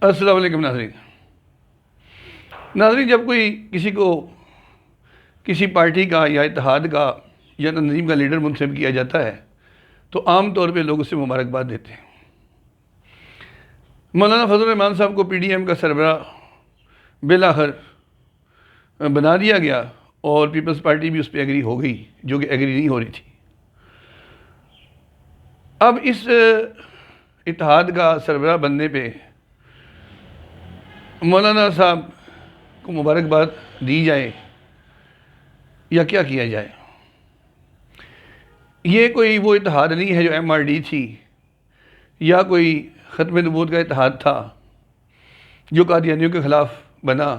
السلام علیکم ناظرین، جب کوئی کسی کو کسی پارٹی کا یا اتحاد کا یا تنظیم کا لیڈر منتخب کیا جاتا ہے تو عام طور پہ لوگ اسے مبارکباد دیتے ہیں۔ مولانا فضل الرحمان صاحب کو پی ڈی ایم کا سربراہ بالآخر بنا دیا گیا اور پیپلز پارٹی بھی اس پہ ایگری ہو گئی، جو کہ ایگری نہیں ہو رہی تھی۔ اب اس اتحاد کا سربراہ بننے پہ مولانا صاحب کو مبارکباد دی جائے یا کیا کیا جائے؟ یہ کوئی وہ اتحاد نہیں ہے جو ایم آر ڈی تھی یا کوئی ختم نبوت کا اتحاد تھا جو قادیانیوں کے خلاف بنا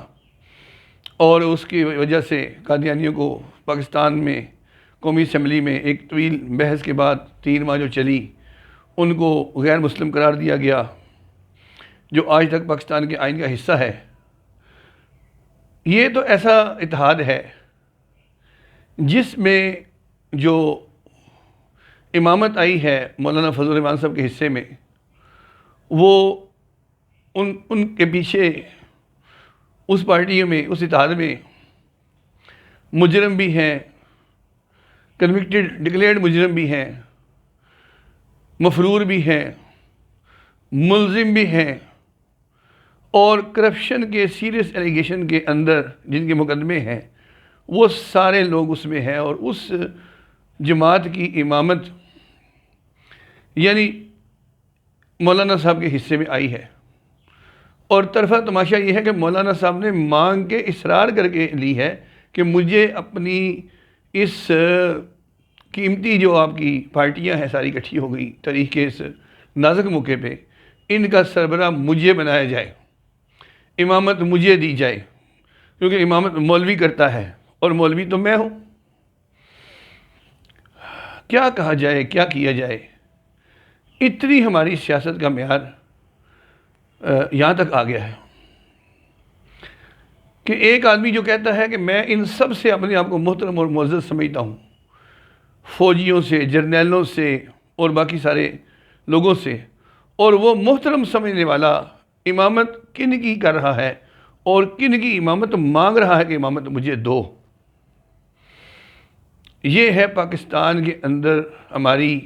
اور اس کی وجہ سے قادیانیوں کو پاکستان میں قومی اسمبلی میں ایک طویل بحث کے بعد 3 ماہ جو چلی ان کو غیر مسلم قرار دیا گیا، جو آج تک پاکستان کے آئین کا حصہ ہے۔ یہ تو ایسا اتحاد ہے جس میں جو امامت آئی ہے مولانا فضل الرحمان صاحب کے حصے میں، وہ ان کے پیچھے اس پارٹیوں میں، اس اتحاد میں مجرم بھی ہیں، کنوکٹڈ ڈکلیئرڈ مجرم بھی ہیں، مفرور بھی ہیں، ملزم بھی ہیں، اور کرپشن کے سیریس ایلیگیشن کے اندر جن کے مقدمے ہیں وہ سارے لوگ اس میں ہیں، اور اس جماعت کی امامت یعنی مولانا صاحب کے حصے میں آئی ہے۔ اور طرفہ تماشا یہ ہے کہ مولانا صاحب نے مانگ کے اصرار کر کے لی ہے کہ مجھے اپنی اس قیمتی جو آپ کی پارٹیاں ہیں ساری اکٹھی ہو گئی تاریخ کے اس نازک موقع پہ، ان کا سربراہ مجھے بنایا جائے، امامت مجھے دی جائے، کیونکہ امامت مولوی کرتا ہے اور مولوی تو میں ہوں۔ کیا کہا جائے، کیا کیا جائے؟ اتنی ہماری سیاست کا معیار یہاں تک آ گیا ہے کہ ایک آدمی جو کہتا ہے کہ میں ان سب سے اپنے آپ کو محترم اور معزز سمجھتا ہوں، فوجیوں سے، جرنیلوں سے اور باقی سارے لوگوں سے، اور وہ محترم سمجھنے والا امامت کن کی کر رہا ہے اور کن کی امامت مانگ رہا ہے کہ امامت مجھے دو۔ یہ ہے پاکستان کے اندر ہماری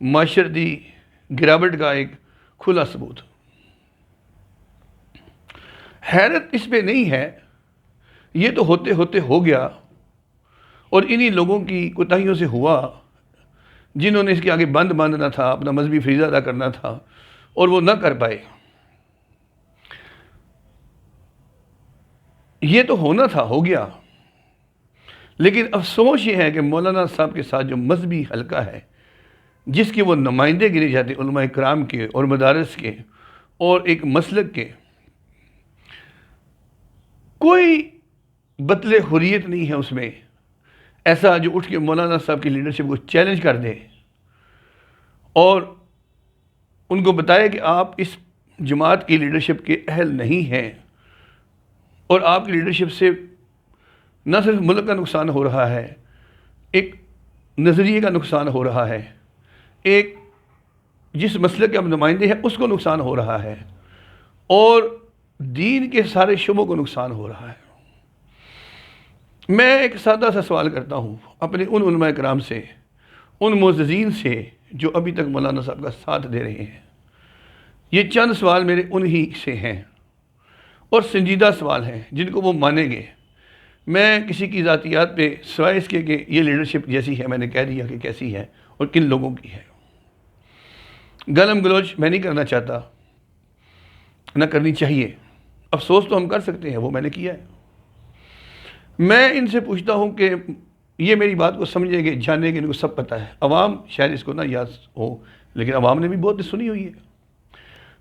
معاشرتی گراوٹ کا ایک کھلا ثبوت۔ حیرت اس پہ نہیں ہے، یہ تو ہوتے ہوتے ہو گیا، اور انہی لوگوں کی کوتاہیوں سے ہوا جنہوں نے اس کے آگے بند باندھنا تھا، اپنا مذہبی فریضہ ادا کرنا تھا اور وہ نہ کر پائے۔ یہ تو ہونا تھا، ہو گیا، لیکن افسوس یہ ہے کہ مولانا صاحب کے ساتھ جو مذہبی حلقہ ہے جس کے وہ نمائندے گنے جاتے علماء کرام کے اور مدارس کے اور ایک مسلک کے، کوئی بطل حریت نہیں ہے اس میں ایسا جو اٹھ کے مولانا صاحب کی لیڈرشپ کو چیلنج کر دے اور ان کو بتائے کہ آپ اس جماعت کی لیڈرشپ کے اہل نہیں ہیں، اور آپ کی لیڈرشپ سے نہ صرف ملک کا نقصان ہو رہا ہے، ایک نظریے کا نقصان ہو رہا ہے، ایک جس مسلک کے آپ نمائندے ہیں اس کو نقصان ہو رہا ہے، اور دین کے سارے شعبوں کو نقصان ہو رہا ہے۔ میں ایک سادہ سا سوال کرتا ہوں اپنے ان علماء کرام سے، ان معززین سے جو ابھی تک مولانا صاحب کا ساتھ دے رہے ہیں۔ یہ چند سوال میرے انہی سے ہیں اور سنجیدہ سوال ہیں جن کو وہ مانیں گے۔ میں کسی کی ذاتیات پہ سوائے اس کے کہ یہ لیڈرشپ جیسی ہے میں نے کہہ دیا کہ کیسی ہے اور کن لوگوں کی ہے، گالم گلوچ میں نہیں کرنا چاہتا، نہ کرنی چاہیے۔ افسوس تو ہم کر سکتے ہیں، وہ میں نے کیا ہے۔ میں ان سے پوچھتا ہوں کہ یہ میری بات کو سمجھیں گے، جانیں گے، ان کو سب پتہ ہے، عوام شاید اس کو نہ یاد ہو لیکن عوام نے بھی بہت سنی ہوئی ہے۔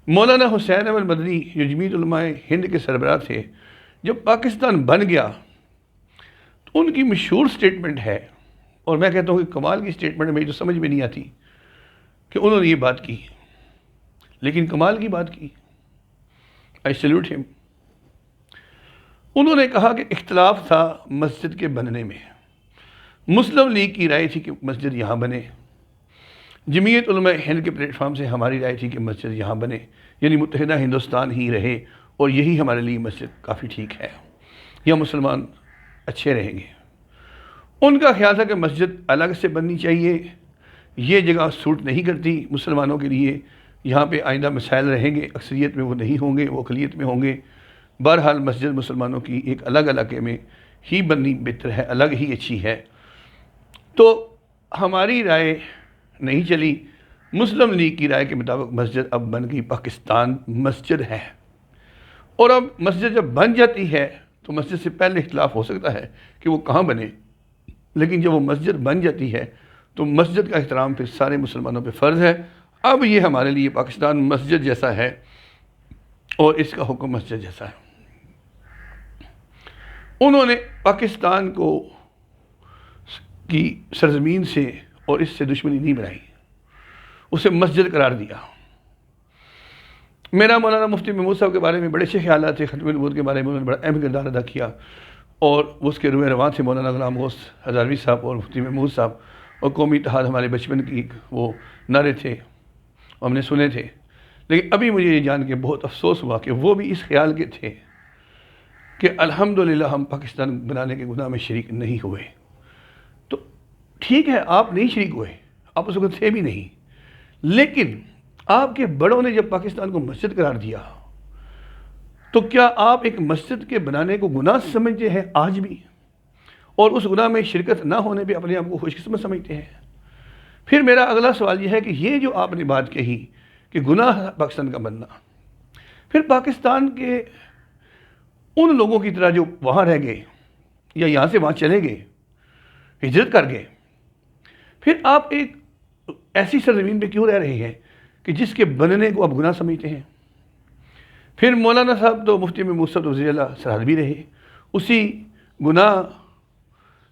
مولانا حسین احمد مدنی جو جمعیت علماء ہند کے سربراہ تھے، جب پاکستان بن گیا تو ان کی مشہور سٹیٹمنٹ ہے، اور میں کہتا ہوں کہ کمال کی سٹیٹمنٹ میری تو سمجھ میں نہیں آتی کہ انہوں نے یہ بات کی، لیکن کمال کی بات کی۔ I salute him۔ انہوں نے کہا کہ اختلاف تھا مسجد کے بننے میں، مسلم لیگ کی رائے تھی کہ مسجد یہاں بنے، جمعیت علماء ہند کے پلیٹ فارم سے ہماری رائے تھی کہ مسجد یہاں بنے، یعنی متحدہ ہندوستان ہی رہے، اور یہی ہمارے لیے مسجد کافی ٹھیک ہے، یا مسلمان اچھے رہیں گے۔ ان کا خیال تھا کہ مسجد الگ سے بننی چاہیے، یہ جگہ سوٹ نہیں کرتی مسلمانوں کے لیے، یہاں پہ آئندہ مسائل رہیں گے، اکثریت میں وہ نہیں ہوں گے، وہ اقلیت میں ہوں گے۔ بہرحال مسجد مسلمانوں کی ایک الگ علاقے میں ہی بننی بہتر ہے، الگ ہی اچھی ہے۔ تو ہماری رائے نہیں چلی، مسلم لیگ کی رائے کے مطابق مسجد اب بن گئی پاکستان مسجد ہے، اور اب مسجد جب بن جاتی ہے تو مسجد سے پہلے اختلاف ہو سکتا ہے کہ وہ کہاں بنے، لیکن جب وہ مسجد بن جاتی ہے تو مسجد کا احترام پھر سارے مسلمانوں پہ فرض ہے۔ اب یہ ہمارے لیے پاکستان مسجد جیسا ہے، اور اس کا حکم مسجد جیسا ہے۔ انہوں نے پاکستان کو کی سرزمین سے اور اس سے دشمنی نہیں بنائی، اسے مسجد قرار دیا۔ میرا مولانا مفتی محمود صاحب کے بارے میں بڑے اچھے خیالات تھے، ختم نبوت کے بارے میں انہوں نے بڑا اہم کردار ادا کیا، اور اس کے روح رواں تھے مولانا غلام غوث ہزاروی صاحب اور مفتی محمود صاحب، اور قومی اتحاد ہمارے بچپن کی وہ نعرے تھے، ہم نے سنے تھے۔ لیکن ابھی مجھے یہ جان کے بہت افسوس ہوا کہ وہ بھی اس خیال کے تھے کہ الحمدللہ ہم پاکستان بنانے کے گناہ میں شریک نہیں ہوئے۔ تو ٹھیک ہے، آپ نہیں شریک ہوئے، آپ اس وقت تھے بھی نہیں، لیکن آپ کے بڑوں نے جب پاکستان کو مسجد قرار دیا تو کیا آپ ایک مسجد کے بنانے کو گناہ سمجھتے ہیں آج بھی، اور اس گناہ میں شرکت نہ ہونے پہ اپنے آپ کو خوش قسمت سمجھتے ہیں؟ پھر میرا اگلا سوال یہ ہے کہ یہ جو آپ نے بات کہی کہ گناہ پاکستان کا بننا، پھر پاکستان کے ان لوگوں کی طرح جو وہاں رہ گئے یا یہاں سے وہاں چلے گئے، ہجرت کر گئے، پھر آپ ایک ایسی سرزمین پہ کیوں رہ رہے ہیں کہ جس کے بننے کو آپ گناہ سمجھتے ہیں؟ پھر مولانا صاحب تو مفتی محمود صاحب وزیر اللہ سرحد بھی رہے، اسی گناہ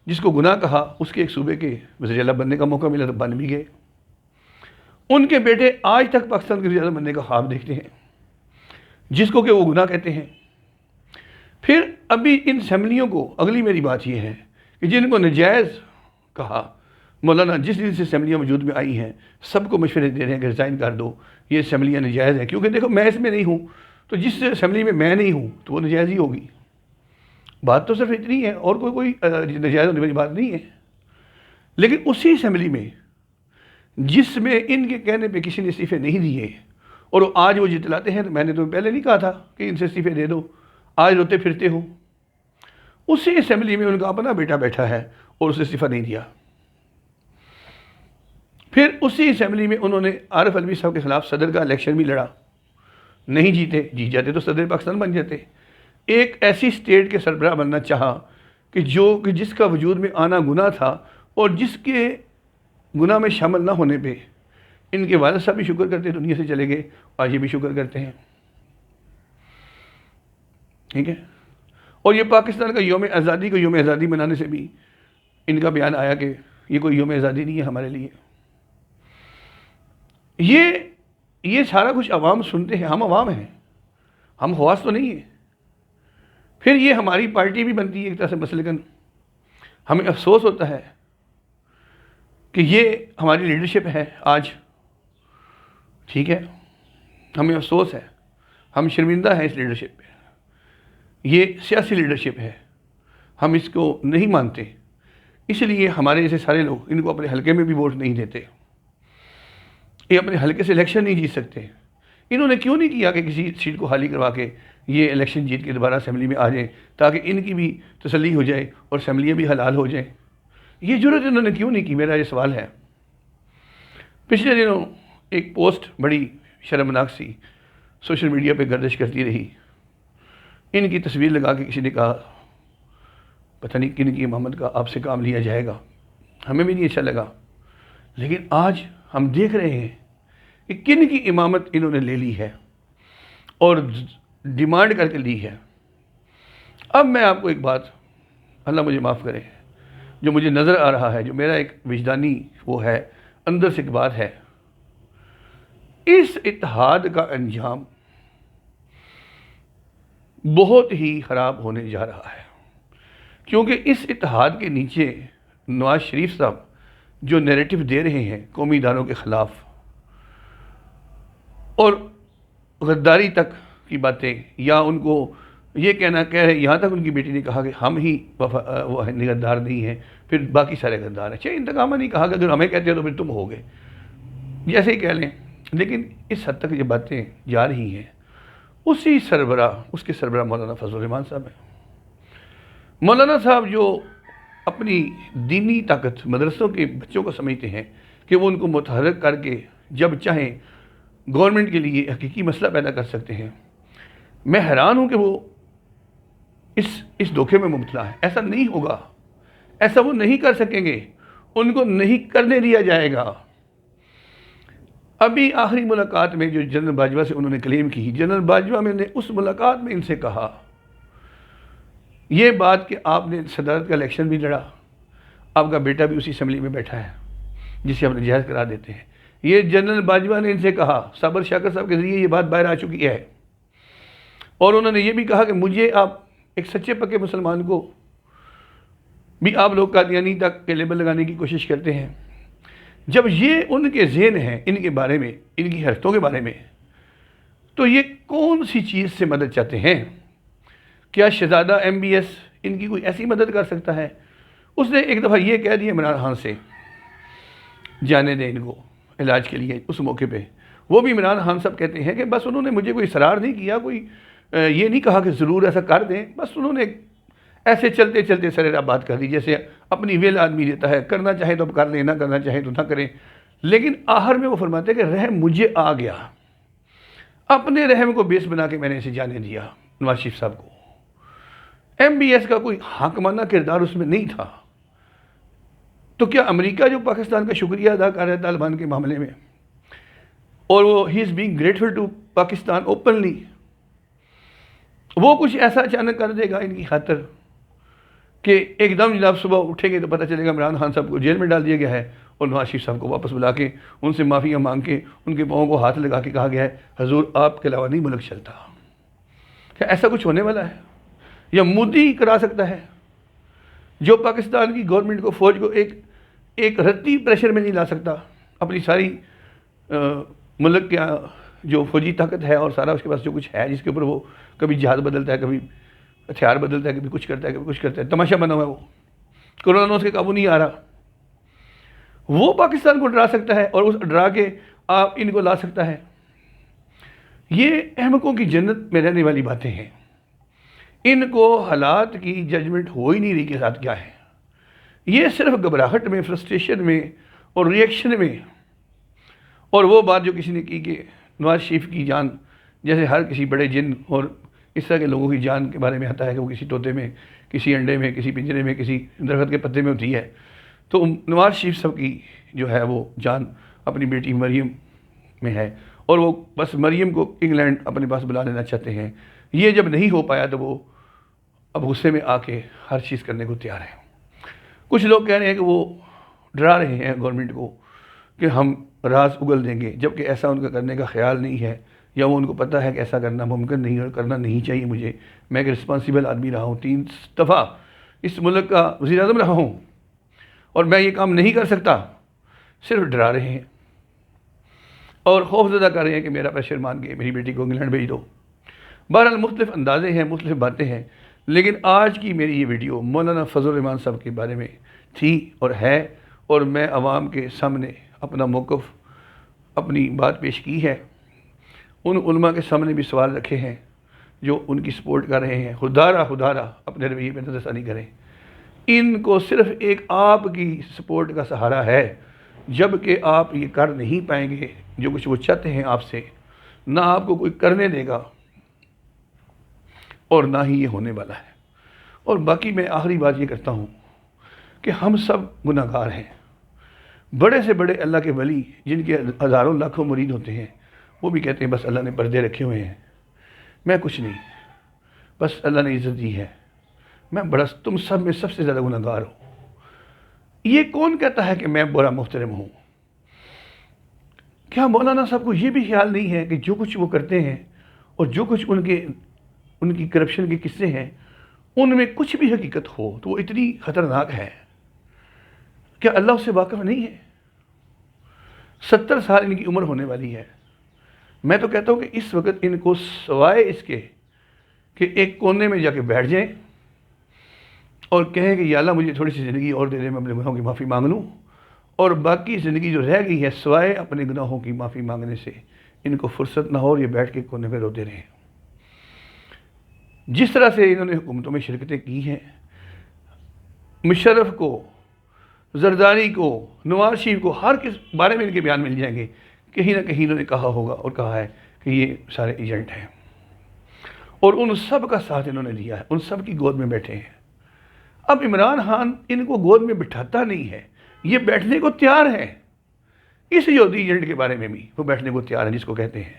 جس کو گناہ کہا اس کے ایک صوبے کے وزیر اعلیٰ بننے کا موقع ملا تو بن بھی گئے۔ ان کے بیٹے آج تک پاکستان کے وزیر اعلیٰ بننے کا خواب دیکھتے ہیں، جس کو کہ وہ گناہ کہتے ہیں۔ پھر ابھی ان اسمبلیوں کو، اگلی میری بات یہ ہے کہ جن کو نجائز کہا، مولانا جس دن سے اسمبلیاں وجود میں آئی ہیں سب کو مشورے دے رہے ہیں کہ ریزائن کر دو، یہ اسمبلیاں نجائز ہیں، کیونکہ دیکھو میں اس میں نہیں ہوں تو جس اسمبلی میں میں نہیں ہوں تو وہ نجائز ہی ہوگی۔ بات تو صرف اتنی ہے، اور کوئی نجائز ہونے والی بات نہیں ہے۔ لیکن اسی اسمبلی میں جس میں ان کے کہنے پہ کسی نے استعفے نہیں دیے، اور آج وہ جتلاتے ہیں، تو میں نے تو پہلے نہیں کہا تھا کہ ان سے استعفے دے دو، آج روتے پھرتے ہو، اسی اسمبلی میں ان کا اپنا بیٹا بیٹھا ہے اور اسے استعفیٰ نہیں دیا۔ پھر اسی اسمبلی میں انہوں نے عارف علوی صاحب کے خلاف صدر کا الیکشن بھی لڑا، نہیں جیتے، جیت جاتے تو صدر پاکستان بن جاتے۔ ایک ایسی اسٹیٹ کے سربراہ بننا چاہا کہ جس کا وجود میں آنا گناہ تھا، اور جس کے گناہ میں شامل نہ ہونے پہ ان کے والد صاحب بھی شکر کرتے دنیا سے چلے گئے، آج یہ بھی شکر کرتے ہیں، ٹھیک ہے۔ اور یہ پاکستان کا یوم آزادی کو یوم آزادی منانے سے بھی ان کا بیان آیا کہ یہ کوئی یوم آزادی نہیں ہے ہمارے لیے۔ یہ سارا کچھ عوام سنتے ہیں، ہم عوام ہیں، ہم خواص تو نہیں ہیں۔ پھر یہ ہماری پارٹی بھی بنتی ہے ایک طرح سے مسلکن، ہمیں افسوس ہوتا ہے کہ یہ ہماری لیڈرشپ ہے آج، ٹھیک ہے، ہمیں افسوس ہے، ہم شرمندہ ہیں اس لیڈرشپ پہ، یہ سیاسی لیڈرشپ ہے، ہم اس کو نہیں مانتے، اس لیے ہمارے جیسے سارے لوگ ان کو اپنے حلقے میں بھی ووٹ نہیں دیتے، یہ اپنے حلقے سے الیکشن نہیں جیت سکتے۔ انہوں نے کیوں نہیں کیا کہ کسی سیٹ کو خالی کروا کے یہ الیکشن جیت کے دوبارہ اسمبلی میں آ جائیں، تاکہ ان کی بھی تسلی ہو جائے اور اسمبلیاں بھی حلال ہو جائیں؟ یہ جرات انہوں نے کیوں نہیں کی؟ میرا یہ سوال ہے۔ پچھلے دنوں ایک پوسٹ بڑی شرمناک سی سوشل میڈیا پہ گردش کرتی رہی، ان کی تصویر لگا کے کسی نے کہا پتہ نہیں کن کی امامت کا آپ سے کام لیا جائے گا۔ ہمیں بھی نہیں اچھا لگا، لیکن آج ہم دیکھ رہے ہیں کہ کن کی امامت انہوں نے لے لی ہے اور ڈیمانڈ کر کے لی ہے۔ اب میں آپ کو ایک بات، اللہ مجھے معاف کرے، جو مجھے نظر آ رہا ہے، جو میرا ایک وجدانی وہ ہے، اندر سے ایک بات ہے، اس اتحاد کا انجام بہت ہی خراب ہونے جا رہا ہے، کیونکہ اس اتحاد کے نیچے نواز شریف صاحب جو نیریٹو دے رہے ہیں قومی اداروں کے خلاف، اور غداری تک کی باتیں، یا ان کو یہ کہہ رہے، یہاں تک ان کی بیٹی نے کہا کہ ہم ہی وہ غدار نہیں ہیں، پھر باقی سارے غدار ہیں۔ چاہے انتقامہ نہیں کہا کہ اگر ہمیں کہتے ہو تو پھر تم ہو گے، جیسے ہی کہہ لیں، لیکن اس حد تک یہ باتیں جا رہی ہیں۔ اسی سربراہ، اس کے سربراہ مولانا فضل الرحمان صاحب ہیں۔ مولانا صاحب جو اپنی دینی طاقت مدرسوں کے بچوں کو سمجھتے ہیں کہ وہ ان کو متحرک کر کے جب چاہیں گورنمنٹ کے لیے حقیقی مسئلہ پیدا کر سکتے ہیں، میں حیران ہوں کہ وہ اس دھوکے میں مبتلا ہے۔ ایسا نہیں ہوگا، ایسا وہ نہیں کر سکیں گے، ان کو نہیں کرنے دیا جائے گا۔ ابھی آخری ملاقات میں جو جنرل باجوہ سے انہوں نے کلیم کی، جنرل باجوہ میں نے اس ملاقات میں ان سے کہا یہ بات کہ آپ نے صدارت کا الیکشن بھی لڑا، آپ کا بیٹا بھی اسی اسمبلی میں بیٹھا ہے جسے ہم نے جائز کرا دیتے ہیں، یہ جنرل باجوہ نے ان سے کہا، صابر شاکر صاحب کے ذریعے یہ بات باہر آ چکی ہے، اور انہوں نے یہ بھی کہا کہ مجھے آپ ایک سچے پکے مسلمان کو بھی آپ لوگ قادیانی تک کے لیبل لگانے کی کوشش کرتے ہیں۔ جب یہ ان کے ذہن ہیں ان کے بارے میں، ان کی حرکتوں کے بارے میں، تو یہ کون سی چیز سے مدد چاہتے ہیں؟ کیا شہزادہ MBS ان کی کوئی ایسی مدد کر سکتا ہے؟ اس نے ایک دفعہ یہ کہہ دیا عمران خان سے جانے دیں ان کو علاج کے لیے اس موقع پہ۔ وہ بھی عمران خان صاحب کہتے ہیں کہ بس انہوں نے مجھے کوئی اصرار نہیں کیا، کوئی یہ نہیں کہا کہ ضرور ایسا کر دیں، بس انہوں نے ایسے چلتے چلتے سریرا بات کر دی، جیسے اپنی ویل آدمی دیتا ہے، کرنا چاہے تو اب کر لیں، نہ کرنا چاہے تو نہ کریں۔ لیکن آخر میں وہ فرماتے ہیں کہ رحم مجھے آ گیا، اپنے رحم کو بیس بنا کے میں نے اسے جانے دیا نواز شریف صاحب کو۔ MBS کا کوئی حاکمانہ کردار اس میں نہیں تھا، تو کیا امریکہ جو پاکستان کا شکریہ ادا کر رہا ہے طالبان کے معاملے میں، اور وہ ہی is being grateful to Pakistan openly, وہ کچھ ایسا اچانک کر دے گا ان کی خاطر کہ ایک دم جناب صبح اٹھیں گے تو پتہ چلے گا عمران خان صاحب کو جیل میں ڈال دیا گیا ہے، اور نواز شریف صاحب کو واپس بلا کے ان سے معافیاں مانگ کے ان کے پاؤں کو ہاتھ لگا کے کہا گیا ہے حضور آپ کے علاوہ نہیں ملک چلتا۔ کیا ایسا کچھ ہونے والا ہے؟ یا مودی کرا سکتا ہے جو پاکستان کی گورنمنٹ کو، فوج کو ایک رتی پریشر میں نہیں لا سکتا؟ اپنی ساری ملک کا جو فوجی طاقت ہے اور سارا اس کے پاس جو کچھ ہے، جس کے اوپر وہ کبھی جہاز بدلتا ہے، کبھی ہتھیار بدلتا ہے، کبھی کچھ کرتا ہے، کبھی کچھ کرتا ہے، تماشا بنا ہوا ہے وہ، کورونا اس کے قابو نہیں آ رہا، وہ پاکستان کو ڈرا سکتا ہے اور اس ڈرا کے آپ ان کو لا سکتا ہے۔ یہ احمقوں کی جنت میں رہنے والی باتیں ہیں، ان کو حالات کی ججمنٹ ہو ہی نہیں رہی کے ساتھ کیا ہے، یہ صرف گھبراہٹ میں، فرسٹریشن میں اور ریئیکشن میں۔ اور وہ بات جو کسی نے کی کہ نواز شریف کی جان جیسے ہر کسی بڑے جن اور اس طرح کے لوگوں کی جان کے بارے میں آتا ہے کہ وہ کسی طوطے میں، کسی انڈے میں، کسی پنجرے میں، کسی درخت کے پتے میں ہوتی ہے، تو نواز شریف صاحب کی جو ہے وہ جان اپنی بیٹی مریم میں ہے، اور وہ بس مریم کو انگلینڈ اپنے پاس بلا لینا چاہتے ہیں۔ یہ جب نہیں ہو پایا تو وہ اب غصے میں آ کے ہر چیز کرنے کو تیار ہیں۔ کچھ لوگ کہہ رہے ہیں کہ وہ ڈرا رہے ہیں گورنمنٹ کو کہ ہم راز اگل دیں گے، جبکہ ایسا ان کا کرنے کا خیال نہیں ہے، یا وہ ان کو پتہ ہے کہ ایسا کرنا ممکن نہیں اور کرنا نہیں چاہیے مجھے۔ میں ایک رسپانسیبل آدمی رہا ہوں، 3 دفعہ اس ملک کا وزیر اعظم رہا ہوں، اور میں یہ کام نہیں کر سکتا۔ صرف ڈرا رہے ہیں اور خوف زدہ کر رہے ہیں کہ میرا پریشر مان کے میری بیٹی کو انگلینڈ بھیج دو۔ بہرحال مختلف اندازے ہیں، مختلف باتیں ہیں، لیکن آج کی میری یہ ویڈیو مولانا فضل الرحمان صاحب کے بارے میں تھی اور ہے، اور میں عوام کے سامنے اپنا موقف، اپنی بات پیش کی ہے۔ ان علماء کے سامنے بھی سوال رکھے ہیں جو ان کی سپورٹ کر رہے ہیں، خدا را اپنے رویے پہ نظر ثانی کریں۔ ان کو صرف ایک آپ کی سپورٹ کا سہارا ہے، جب کہ آپ یہ کر نہیں پائیں گے جو کچھ وہ چاہتے ہیں آپ سے، نہ آپ کو کوئی کرنے دے گا اور نہ ہی یہ ہونے والا ہے۔ اور باقی میں آخری بات یہ کرتا ہوں کہ ہم سب گناہ گار ہیں۔ بڑے سے بڑے اللہ کے ولی جن کے ہزاروں لاکھوں مرید ہوتے ہیں، وہ بھی کہتے ہیں بس اللہ نے پردے رکھے ہوئے ہیں، میں کچھ نہیں، بس اللہ نے عزت دی ہے، میں بڑا، تم سب میں سب سے زیادہ گناہ گار ہوں۔ یہ کون کہتا ہے کہ میں برا محترم ہوں؟ کیا مولانا صاحب کو یہ بھی خیال نہیں ہے کہ جو کچھ وہ کرتے ہیں اور جو کچھ ان کی کرپشن کے قصے ہیں، ان میں کچھ بھی حقیقت ہو تو وہ اتنی خطرناک ہے؟ کیا اللہ اس سے واقف نہیں ہے؟ 70 سال ان کی عمر ہونے والی ہے، میں تو کہتا ہوں کہ اس وقت ان کو سوائے اس کے کہ ایک کونے میں جا کے بیٹھ جائیں اور کہیں کہ یا اللہ مجھے تھوڑی سی زندگی اور دے دے، میں اپنے گناہوں کی معافی مانگ لوں، اور باقی زندگی جو رہ گئی ہے سوائے اپنے گناہوں کی معافی مانگنے سے ان کو فرصت نہ ہو اور یہ بیٹھ کے کونے میں روتے رہیں۔ جس طرح سے انہوں نے حکومتوں میں شرکتیں کی ہیں، مشرف کو، زرداری کو، نواز شریف کو، ہر کس بارے میں ان کے بیان مل جائیں گے، کہیں نہ کہیں انہوں نے کہا ہوگا اور کہا ہے کہ یہ سارے ایجنٹ ہیں، اور ان سب کا ساتھ انہوں نے دیا ہے، ان سب کی گود میں بیٹھے ہیں۔ اب عمران خان ان کو گود میں بٹھاتا نہیں ہے، یہ بیٹھنے کو تیار ہے، اس یہودی ایجنٹ کے بارے میں بھی وہ بیٹھنے کو تیار ہے جس کو کہتے ہیں،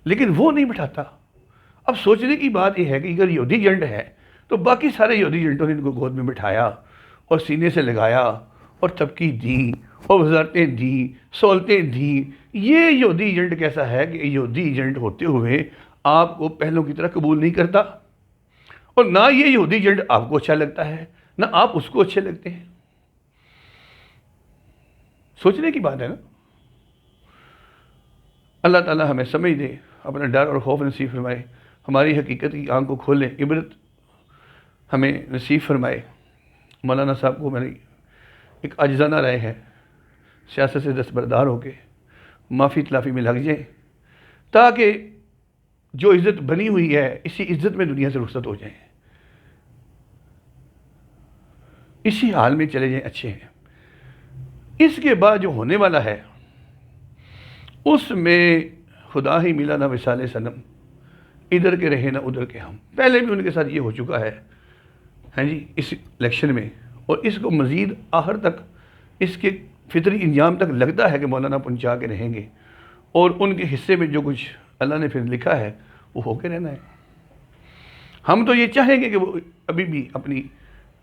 لیکن وہ نہیں بٹھاتا۔ اب سوچنے کی بات یہ ہے کہ اگر یہودی ایجنٹ ہے تو باقی سارے یہودی ایجنٹوں نے ان کو گود میں بٹھایا اور سینے سے لگایا اور تبکی دی اور وزارتیں دی، سہولتیں دی۔ یہ یہودی ایجنٹ کیسا ہے کہ یہودی ایجنٹ ہوتے ہوئے آپ کو پہلوں کی طرح قبول نہیں کرتا، اور نہ یہ یہودی ایجنٹ آپ کو اچھا لگتا ہے نہ آپ اس کو اچھے لگتے ہیں۔ سوچنے کی بات ہے نا۔ اللہ تعالی ہمیں سمجھ دے، اپنا ڈر اور خوف نصیب فرمائے، ہماری حقیقت کی آنکھ کو کھولے، عبرت ہمیں نصیب فرمائے۔ مولانا صاحب کو میری ایک عاجزانہ رائے ہے، سیاست سے دستبردار ہو کے معافی تلافی میں لگ جائیں تاکہ جو عزت بنی ہوئی ہے اسی عزت میں دنیا سے رخصت ہو جائیں، اسی حال میں چلے جائیں، اچھے ہیں۔ اس کے بعد جو ہونے والا ہے اس میں خدا ہی ملا نہ وصال صنم، ادھر کے رہے نہ ادھر کے ہم۔ پہلے بھی ان کے ساتھ یہ ہو چکا ہے، ہاں جی، اس الیکشن میں، اور اس کو مزید آخر تک اس کے فطری انجام تک لگتا ہے کہ مولانا پہنچا کے رہیں گے، اور ان کے حصے میں جو کچھ اللہ نے پھر لکھا ہے وہ ہو کے رہنا ہے۔ ہم تو یہ چاہیں گے کہ وہ ابھی بھی اپنی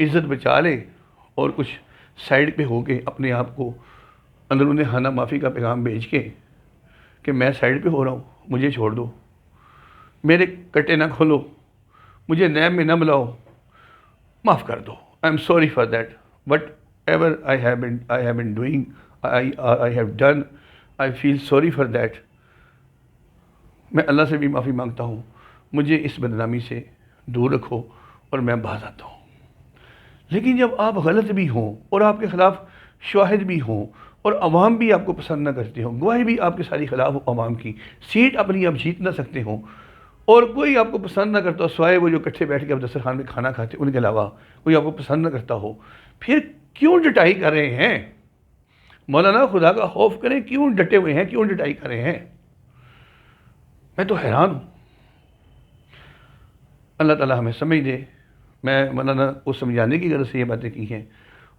عزت بچا لے اور کچھ سائیڈ پہ ہو کے اپنے آپ کو اندرون خانہ معافی کا پیغام بھیج کے کہ میں سائیڈ پہ ہو رہا ہوں، مجھے چھوڑ دو، میرے کٹے نہ کھولو، مجھے نیب میں نہ بلاؤ، معاف کر دو، I am sorry for that, whatever I have been doing, I have done, I feel sorry for that. میں اللہ سے بھی معافی مانگتا ہوں، مجھے اس بدنامی سے دور رکھو اور میں باز آتا ہوں۔ لیکن جب آپ غلط بھی ہوں اور آپ کے خلاف شواہد بھی ہوں اور عوام بھی آپ کو پسند نہ کرتے ہوں، گواہی بھی آپ کے ساری خلاف ہو، عوام کی سیٹ اپنی آپ جیت نہ سکتے ہوں، اور کوئی آپ کو پسند نہ کرتا ہو سوائے وہ جو کٹھے بیٹھ کے آپ دسترخوان میں کھانا کھاتے ان کے علاوہ کوئی آپ کو پسند نہ کرتا ہو، پھر کیوں ڈٹائی کر رہے ہیں؟ مولانا خدا کا خوف کریں، کیوں ڈٹے ہوئے ہیں، کیوں ڈٹائی کر رہے ہیں؟ میں تو حیران ہوں۔ اللہ تعالیٰ ہمیں سمجھ دے۔ میں مولانا کو سمجھانے کی غرض سے یہ باتیں کی ہیں،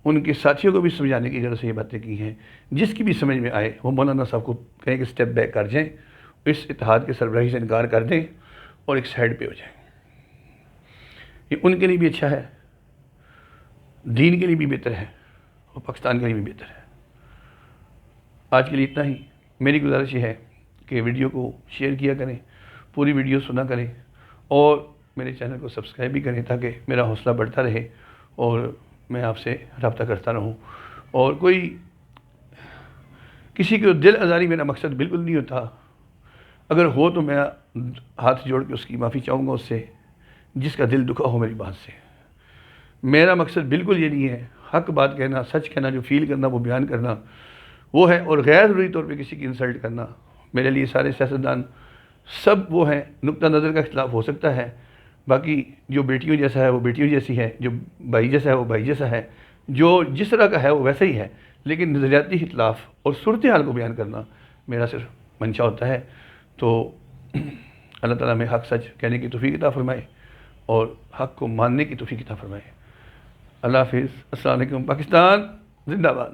ان کے ساتھیوں کو بھی سمجھانے کی غرض سے یہ باتیں کی ہیں، جس کی بھی سمجھ میں آئے وہ مولانا صاحب کو کہیں کہ سٹیپ بیک کر جائیں، اس اتحاد کے سربراہی سے انکار کر دیں اور ایک سائیڈ پہ ہو جائیں۔ یہ ان کے لیے بھی اچھا ہے، دین کے لیے بھی بہتر ہے اور پاکستان کے لیے بھی بہتر ہے۔ آج کے لیے اتنا ہی۔ میری گزارش یہ ہے کہ ویڈیو کو شیئر کیا کریں، پوری ویڈیو سنا کریں، اور میرے چینل کو سبسکرائب بھی کریں تاکہ میرا حوصلہ بڑھتا رہے اور میں آپ سے رابطہ کرتا رہوں۔ اور کسی کو دل آزاری میرا مقصد بالکل نہیں ہوتا، اگر ہو تو میں ہاتھ جوڑ کے اس کی معافی چاہوں گا اس سے جس کا دل دکھا ہو میری بات سے۔ میرا مقصد بالکل یہ نہیں ہے، حق بات کہنا، سچ کہنا، جو فیل کرنا وہ بیان کرنا وہ ہے، اور غیر ضروری طور پہ کسی کی انسلٹ کرنا۔ میرے لیے سارے سیاستدان سب وہ ہیں، نقطہ نظر کا اختلاف ہو سکتا ہے، باقی جو بیٹیوں جیسا ہے وہ بیٹیوں جیسی ہے، جو بھائی جیسا ہے وہ بھائی جیسا ہے، جو جس طرح کا ہے وہ ویسا ہی ہے، لیکن نظریاتی اختلاف اور صورتحال کو بیان کرنا میرا صرف منشا ہوتا ہے۔ تو اللہ تعالیٰ ہمیں حق سچ کہنے کی توفیق عطا فرمائے اور حق کو ماننے کی توفیق عطا فرمائے۔ اللہ حافظ۔ السلام علیکم۔ پاکستان زندہ باد۔